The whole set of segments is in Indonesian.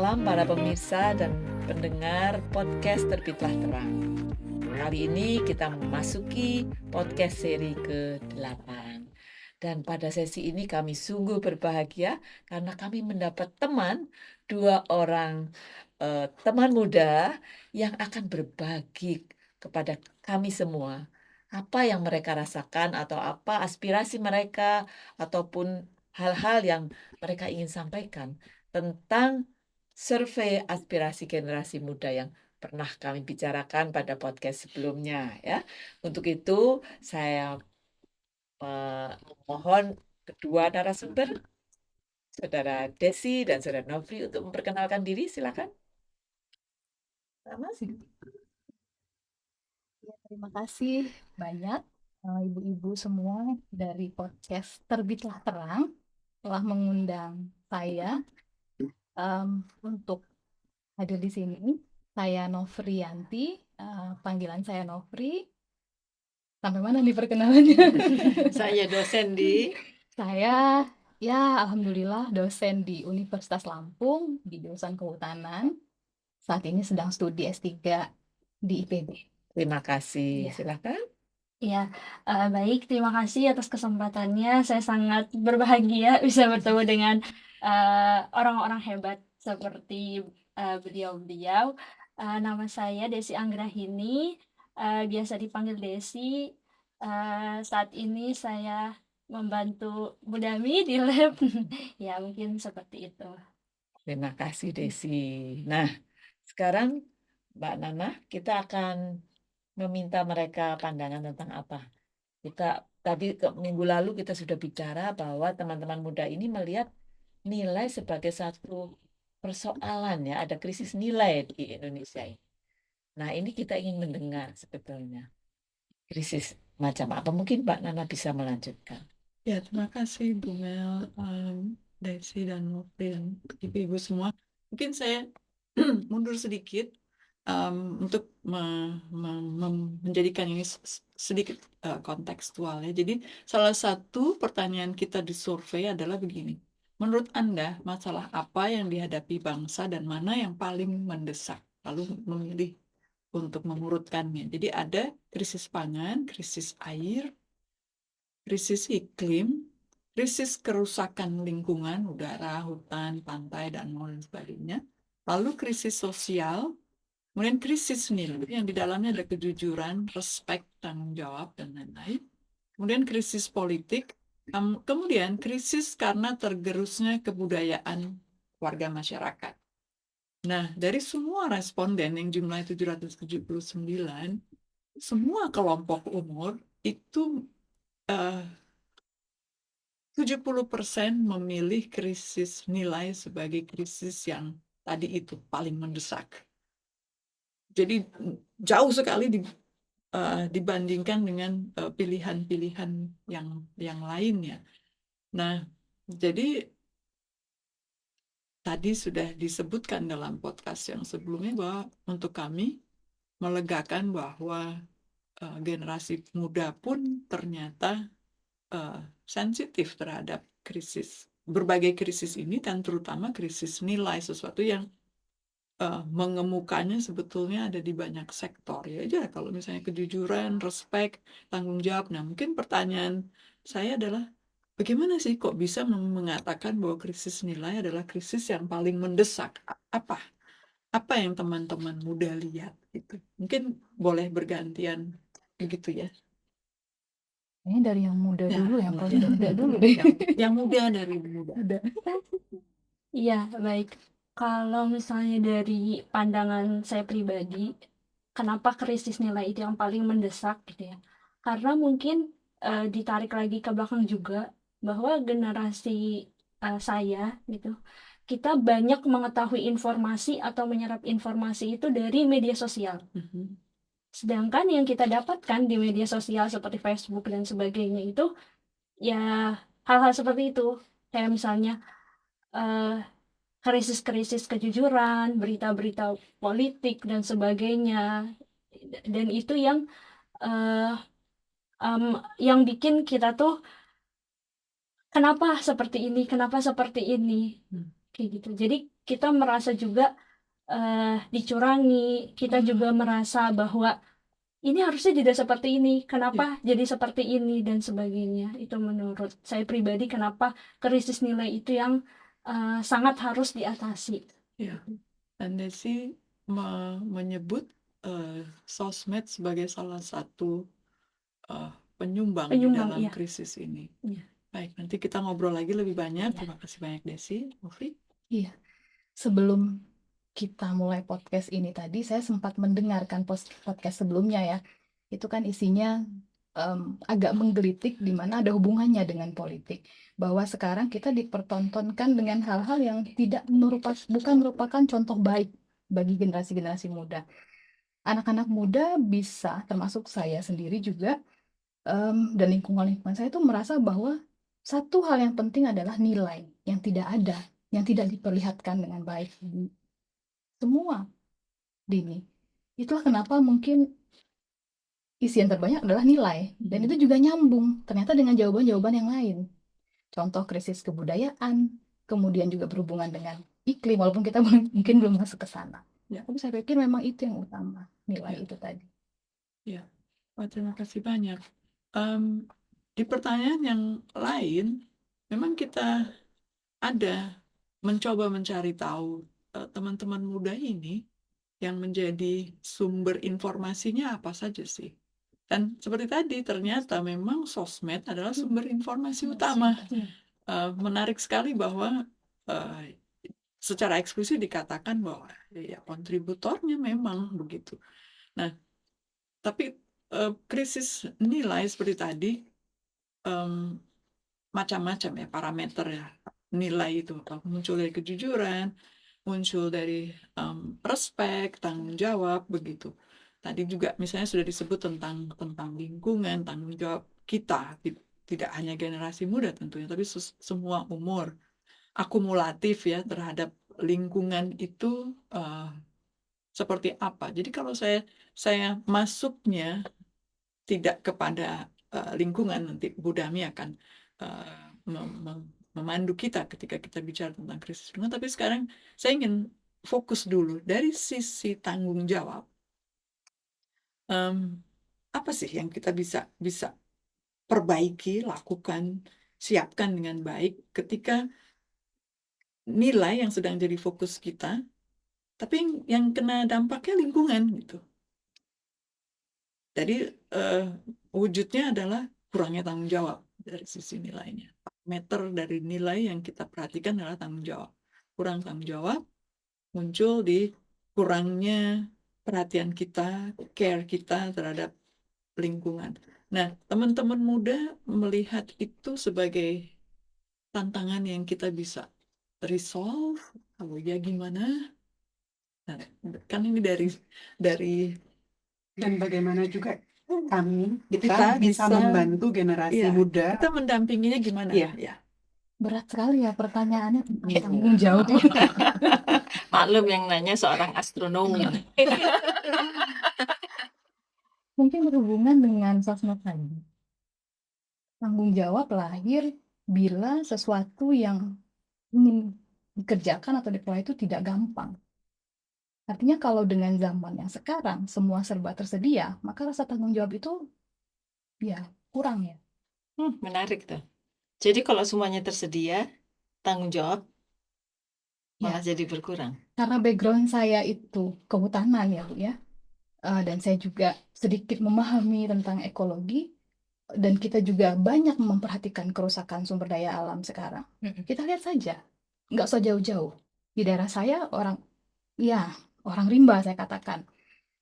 malam para pemirsa dan pendengar podcast Terbitlah Terang. Kali ini kita memasuki podcast seri ke-8. Dan pada sesi ini kami sungguh berbahagia karena kami mendapat dua orang teman muda yang akan berbagi kepada kami semua apa yang mereka rasakan atau apa aspirasi mereka ataupun hal-hal yang mereka ingin sampaikan tentang survei aspirasi generasi muda yang pernah kami bicarakan pada podcast sebelumnya ya. Untuk itu saya mohon kedua narasumber, Saudara Desi dan Saudara Nofri untuk memperkenalkan diri, silakan. Mas. Ya, terima kasih banyak ibu-ibu semua dari podcast Terbitlah Terang telah mengundang saya untuk hadir di sini. Saya Nofriyanti, panggilan saya Nofri. Sampai mana nih perkenalannya? Saya dosen di Saya alhamdulillah dosen di Universitas Lampung di jurusan Kehutanan. Saat ini sedang studi S3 di IPB. Terima kasih, Ya. silakan. Ya, baik. Terima kasih atas kesempatannya. Saya sangat berbahagia bisa bertemu dengan orang-orang hebat seperti beliau-beliau. Nama saya Desi Anggrahini, biasa dipanggil Desi. Saat ini saya membantu Bu Dami di lab. Ya, mungkin seperti itu. Terima kasih, Desi. Nah, sekarang Mbak Nana, kita akan meminta mereka pandangan tentang apa. Tadi minggu lalu kita sudah bicara bahwa teman-teman muda ini melihat nilai sebagai satu persoalan ya, ada krisis nilai di Indonesia ini. Nah, ini kita ingin mendengar sebetulnya krisis macam apa. Mungkin Mbak Nana bisa melanjutkan. Ya, terima kasih Bu Mel, Desi dan Nopri dan ibu-ibu semua. Mungkin saya mundur sedikit untuk menjadikan ini sedikit kontekstual ya. Jadi salah satu pertanyaan kita di survei adalah begini. Menurut Anda masalah apa yang dihadapi bangsa dan mana yang paling mendesak? Lalu memilih untuk mengurutkannya. Jadi ada krisis pangan, krisis air, krisis iklim, krisis kerusakan lingkungan, udara, hutan, pantai, dan lain sebagainya. Lalu krisis sosial, kemudian krisis nilai yang di dalamnya ada kejujuran, respek, tanggung jawab, dan lain-lain. Kemudian krisis politik, kemudian krisis karena tergerusnya kebudayaan warga masyarakat. Nah, dari semua responden yang jumlahnya 779, semua kelompok umur itu 70% memilih krisis nilai sebagai krisis yang tadi itu paling mendesak. Jadi jauh sekali dibandingkan dengan pilihan-pilihan yang lainnya. Nah, jadi tadi sudah disebutkan dalam podcast yang sebelumnya bahwa untuk kami melegakan bahwa generasi muda pun ternyata sensitif terhadap berbagai krisis ini, dan terutama krisis nilai, sesuatu yang mengemukanya sebetulnya ada di banyak sektor ya. Aja kalau misalnya kejujuran, respek, tanggung jawab. Nah, mungkin pertanyaan saya adalah bagaimana sih kok bisa mengatakan bahwa krisis nilai adalah krisis yang paling mendesak? Apa yang teman-teman muda lihat itu? Mungkin boleh bergantian begitu ya. Ini dari yang muda Ya, dulu, yang paling muda dulu deh. Yang muda dari muda. Iya, baik. Kalau misalnya dari pandangan saya pribadi, kenapa krisis nilai itu yang paling mendesak gitu ya? Karena mungkin ditarik lagi ke belakang juga bahwa generasi saya gitu, kita banyak mengetahui informasi atau menyerap informasi itu dari media sosial. Sedangkan yang kita dapatkan di media sosial seperti Facebook dan sebagainya itu ya hal-hal seperti itu. Kayak misalnya krisis-krisis kejujuran, berita-berita politik dan sebagainya, dan itu yang bikin kita tuh kenapa seperti ini kayak gitu. Jadi kita merasa juga dicurangi, kita juga merasa bahwa ini harusnya tidak seperti ini, kenapa jadi seperti ini dan sebagainya. Itu menurut saya pribadi kenapa krisis nilai itu yang sangat harus diatasi. Ya, dan Desi menyebut sosmed sebagai salah satu penyumbang di Penyumbang, dalam iya. krisis ini. Iya. Baik, nanti kita ngobrol lagi lebih banyak. Iya. Terima kasih banyak Desi. Mufri? Iya, sebelum kita mulai podcast ini tadi, saya sempat mendengarkan podcast sebelumnya ya. Itu kan isinya agak menggelitik di mana ada hubungannya dengan politik. Bahwa sekarang kita dipertontonkan dengan hal-hal yang bukan merupakan contoh baik bagi generasi-generasi muda. Anak-anak muda bisa, termasuk saya sendiri juga, dan lingkungan saya itu merasa bahwa satu hal yang penting adalah nilai yang tidak ada, yang tidak diperlihatkan dengan baik di semua dini. Itulah kenapa mungkin isi yang terbanyak adalah nilai, dan itu juga nyambung ternyata dengan jawaban-jawaban yang lain. Contoh krisis kebudayaan, kemudian juga berhubungan dengan iklim, walaupun kita mungkin belum masuk ke sana. Ya. Tapi saya pikir memang itu yang utama, nilai Ya. itu tadi. Ya, terima kasih banyak. Di pertanyaan yang lain, memang kita ada mencoba mencari tahu teman-teman muda ini yang menjadi sumber informasinya apa saja sih. Dan seperti tadi, ternyata memang sosmed adalah sumber informasi utama. Menarik sekali bahwa secara eksklusif dikatakan bahwa ya kontributornya memang begitu. Nah, tapi krisis nilai seperti tadi macam-macam ya parameter ya nilai itu muncul dari kejujuran, muncul dari respek, tanggung jawab begitu. Tadi juga misalnya sudah disebut tentang lingkungan, tanggung jawab kita, tidak hanya generasi muda tentunya, tapi semua umur, akumulatif ya terhadap lingkungan itu seperti apa. Jadi kalau saya masuknya tidak kepada lingkungan, nanti Bu Dami akan memandu kita ketika kita bicara tentang krisis lingkungan. Tapi sekarang saya ingin fokus dulu dari sisi tanggung jawab. Apa sih yang kita bisa perbaiki, lakukan, siapkan dengan baik ketika nilai yang sedang jadi fokus kita, tapi yang kena dampaknya lingkungan gitu. Jadi wujudnya adalah kurangnya tanggung jawab dari sisi nilainya. Parameter dari nilai yang kita perhatikan adalah tanggung jawab. Kurang tanggung jawab muncul di kurangnya perhatian kita, care kita terhadap lingkungan. Nah, teman-teman muda melihat itu sebagai tantangan yang kita bisa resolve. Kalau ya gimana? Nah, kan ini dari dan bagaimana juga kita Kita bisa bisa- membantu generasi Iya, muda. kita mendampinginya gimana? Iya. Ya. Berat sekali ya pertanyaannya tentang Iya. tanggung jawab. Maklum yang nanya seorang astronomi. Mungkin berhubungan dengan sosmed tadi. Tanggung jawab lahir bila sesuatu yang ingin dikerjakan atau dikelola itu tidak gampang. Artinya kalau dengan zaman yang sekarang semua serba tersedia, maka rasa tanggung jawab itu ya kurang ya. Menarik tuh. Jadi kalau semuanya tersedia, tanggung jawab malah jadi berkurang. Karena background saya itu kehutanan ya Bu ya. Dan saya juga sedikit memahami tentang ekologi, dan kita juga banyak memperhatikan kerusakan sumber daya alam sekarang. Kita lihat saja, nggak usah jauh-jauh. Di daerah saya orang rimba saya katakan.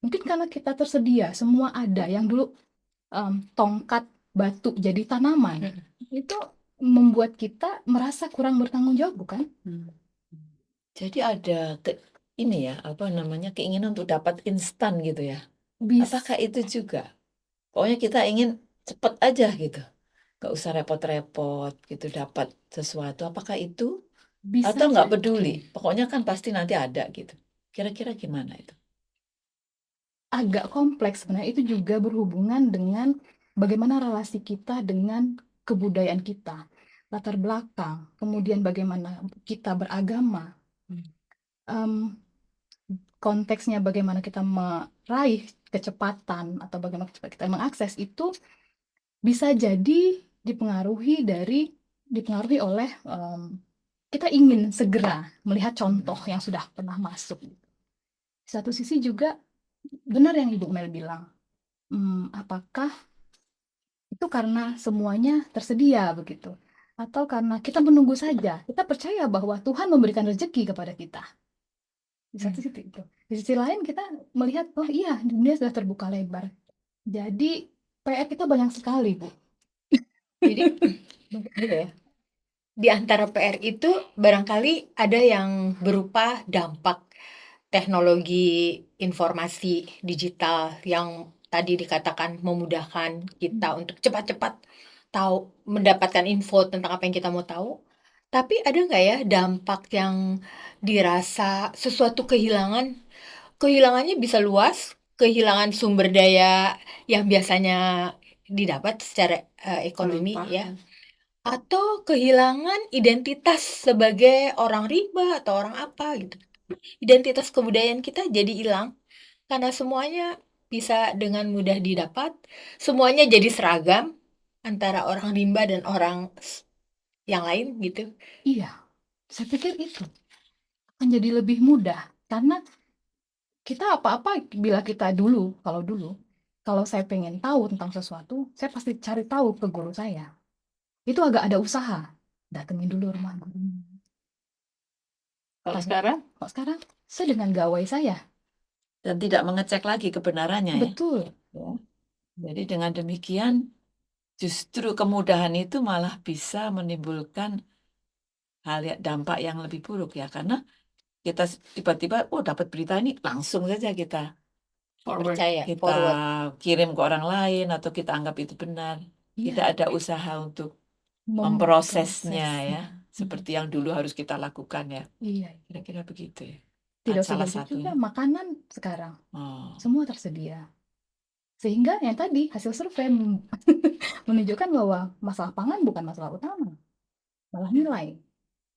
Mungkin karena kita tersedia, semua ada. Yang dulu tongkat batu jadi tanaman, itu membuat kita merasa kurang bertanggung jawab, bukan? Jadi ada keinginan untuk dapat instan gitu ya. Bisa. Apakah itu juga? Pokoknya kita ingin cepet aja gitu. Nggak usah repot-repot gitu dapat sesuatu. Apakah itu? Bisa Atau nggak jadi. peduli? Pokoknya kan pasti nanti ada gitu. Kira-kira gimana itu? Agak kompleks sebenarnya. Itu juga berhubungan dengan bagaimana relasi kita dengan kebudayaan kita, latar belakang, kemudian bagaimana kita beragama. em, konteksnya bagaimana kita meraih kecepatan atau bagaimana kita mengakses itu bisa jadi dipengaruhi oleh kita ingin segera melihat contoh yang sudah pernah masuk. Di satu sisi juga benar yang Ibu Mel bilang, apakah itu karena semuanya tersedia begitu, atau karena kita menunggu saja, kita percaya bahwa Tuhan memberikan rezeki kepada kita. Di satu sisi itu. Di sisi lain kita melihat, oh iya, dunia sudah terbuka lebar. Jadi PR kita banyak sekali, Bu. Jadi gitu ya. Di antara PR itu barangkali ada yang berupa dampak teknologi informasi digital yang tadi dikatakan memudahkan kita untuk cepat-cepat tahu mendapatkan info tentang apa yang kita mau tahu. Tapi ada nggak ya dampak yang dirasa sesuatu kehilangan? Kehilangannya bisa luas, kehilangan sumber daya yang biasanya didapat secara ekonomi ya, Melimpah. atau kehilangan identitas sebagai orang rimba atau orang apa gitu. Identitas kebudayaan kita jadi hilang karena semuanya bisa dengan mudah didapat, semuanya jadi seragam antara orang rimba dan orang yang lain gitu. Iya, saya pikir itu akan jadi lebih mudah karena kita apa-apa bila kita kalau saya pengen tahu tentang sesuatu, saya pasti cari tahu ke guru saya. Itu agak ada usaha, datengin dulu rumah gurunya. Kalau Tanya, sekarang kok sekarang saya dengan gawai saya. dan tidak mengecek lagi kebenarannya ya. Betul. Ya. Jadi dengan demikian justru kemudahan itu malah bisa menimbulkan dampak yang lebih buruk ya, karena kita tiba-tiba dapat berita ini langsung saja kita Forward. Percaya, kita forward. kirim ke orang lain atau kita anggap itu benar. Tidak Iya, ada usaha untuk memprosesnya. memprosesnya ya, seperti yang dulu harus kita lakukan ya. Iya, Kira-kira begitu ya. tidak usah Salah begitu juga satunya. makanan sekarang Oh. semua tersedia. Sehingga yang tadi hasil survei menunjukkan bahwa masalah pangan bukan masalah utama, malah nilai.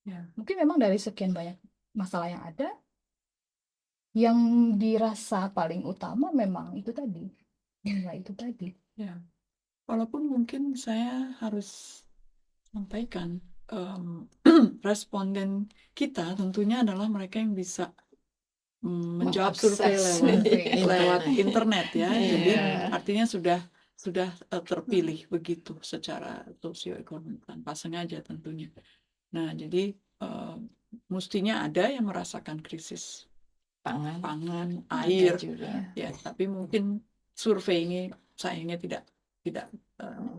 Ya. Mungkin memang dari sekian banyak masalah yang ada, yang dirasa paling utama memang itu tadi, nilai itu tadi. Ya. Walaupun mungkin saya harus sampaikan responden kita tentunya adalah mereka yang bisa menjawab survei lewat internet ya. Jadi artinya sudah terpilih begitu secara sosioekonomi tanpa sengaja tentunya. Nah, jadi mestinya ada yang merasakan krisis pangan, air, juga. ya. Tapi mungkin survei ini sayangnya tidak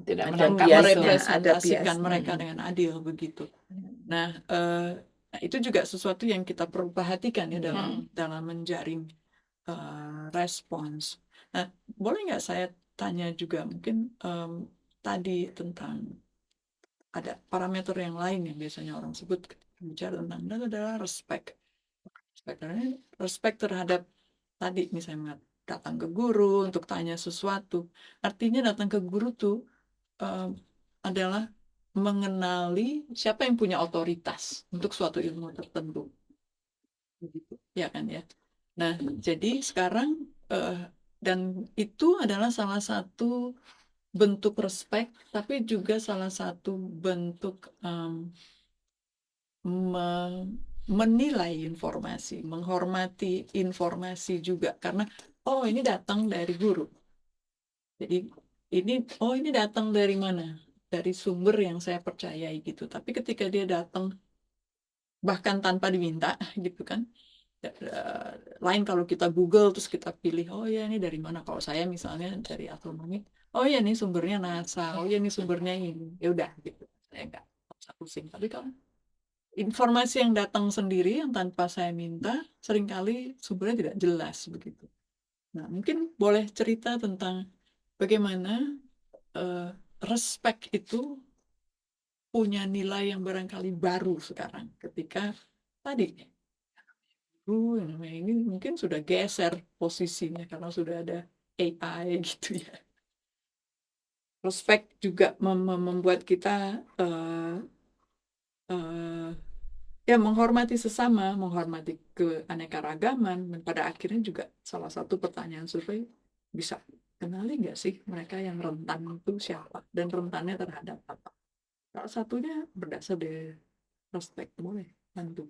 merepresentasikan mereka dengan adil begitu. Nah, itu juga sesuatu yang kita perlu perhatikan ya dalam menjaring respons. Nah, boleh nggak saya tanya juga mungkin tadi tentang ada parameter yang lain yang biasanya orang sebut bicara tentang itu adalah respect terhadap tadi misalnya datang ke guru untuk tanya sesuatu. Artinya datang ke guru tuh adalah mengenali siapa yang punya otoritas untuk suatu ilmu tertentu, begitu ya kan ya. Nah, jadi sekarang dan itu adalah salah satu bentuk respect, tapi juga salah satu bentuk menilai informasi, menghormati informasi juga, karena ini datang dari guru. Jadi ini datang dari mana? Dari sumber yang saya percayai gitu. Tapi ketika dia datang bahkan tanpa diminta gitu kan. Lain kalau kita Google terus kita pilih, oh ya ini dari mana? Kalau saya misalnya dari astronomi, oh ya ini sumbernya NASA, oh ya ini sumbernya ini. Ya udah gitu. Saya enggak usah pusing. Tapi kalau informasi yang datang sendiri yang tanpa saya minta, seringkali sumbernya tidak jelas begitu. Nah, mungkin boleh cerita tentang bagaimana respect itu punya nilai yang barangkali baru sekarang ketika tadi ini mungkin sudah geser posisinya karena sudah ada AI gitu ya. Respect juga membuat kita ya menghormati sesama, menghormati keanekaragaman, dan pada akhirnya juga salah satu pertanyaan survei bisa kenali nggak sih mereka yang rentan itu siapa dan rentannya terhadap apa. Salah satunya berdasar dari respect, boleh bantu.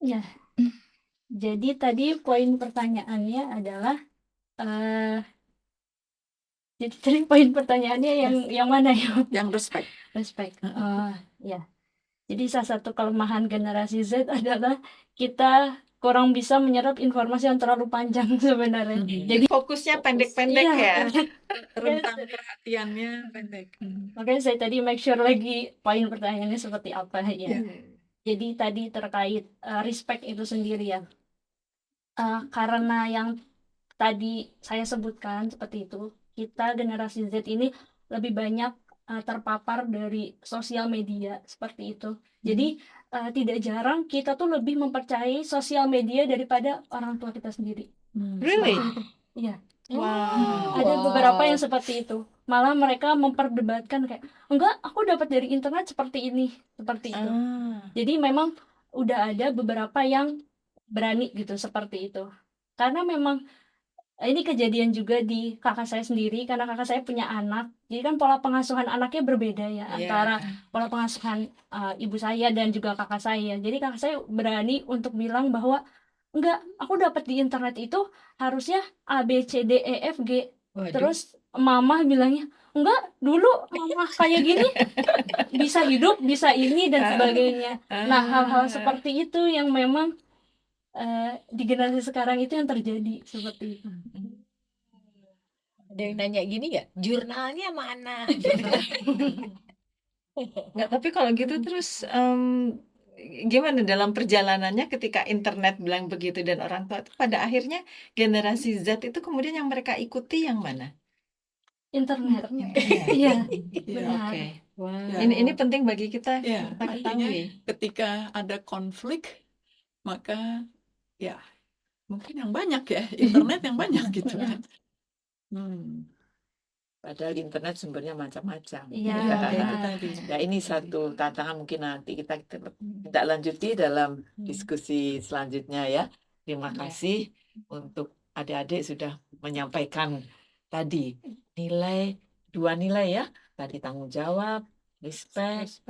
Ya, jadi tadi poin pertanyaannya adalah eh jadi tadi poin pertanyaannya yang mana ya? Yang respect. Respect. Ya. Jadi salah satu kelemahan generasi Z adalah kita kurang bisa menyerap informasi yang terlalu panjang sebenarnya. Jadi Fokusnya pendek-pendek iya, ya. Rentang perhatiannya pendek. makanya saya tadi make sure lagi poin pertanyaannya seperti apa ya. Jadi tadi terkait respect itu sendiri ya. Karena yang tadi saya sebutkan seperti itu, kita generasi Z ini lebih banyak terpapar dari sosial media seperti itu. Jadi tidak jarang kita tuh lebih mempercayai sosial media daripada orang tua kita sendiri. Really? Iya. Wow. Ada beberapa yang seperti itu. Malah mereka memperdebatkan kayak, enggak, aku dapat dari internet seperti ini, seperti itu. Jadi memang udah ada beberapa yang berani gitu seperti itu. Karena memang ini kejadian juga di kakak saya sendiri, karena kakak saya punya anak. Jadi kan pola pengasuhan anaknya berbeda ya, antara pola pengasuhan ibu saya dan juga kakak saya. Jadi kakak saya berani untuk bilang bahwa enggak, aku dapat di internet itu harusnya A B C D E F G. Waduh. Terus mama bilangnya, enggak, dulu mama kayak gini bisa hidup, bisa ini dan sebagainya. Nah, hal-hal seperti itu yang memang di generasi sekarang itu yang terjadi seperti itu. Ada yang nanya gini nggak, jurnalnya mana? Nggak, tapi kalau gitu terus gimana dalam perjalanannya ketika internet bilang begitu dan orang tua itu pada akhirnya generasi Z itu kemudian yang mereka ikuti yang mana? Internet. Ya, Iya, benar. Oke. Wah. Ini penting bagi kita ya, kita artinya ketahui. ketika ada konflik, maka ya mungkin yang banyak ya, internet yang banyak gitu kan. Padahal internet sumbernya macam-macam. Iya, Ya, benar. itu tadi. Ya, ini satu tantangan mungkin nanti kita tidak lanjuti dalam diskusi selanjutnya ya. Terima kasih untuk adik-adik sudah menyampaikan tadi dua nilai ya. Tadi tanggung jawab, respect,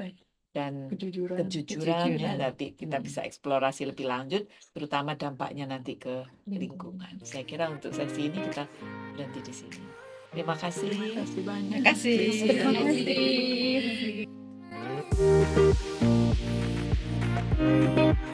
dan kejujuran ya. Nanti kita bisa eksplorasi lebih lanjut, terutama dampaknya nanti ke lingkungan. Saya kira untuk sesi ini kita berhenti di sini. Terima kasih. Terima kasih banyak. Terima kasih. Terima kasih.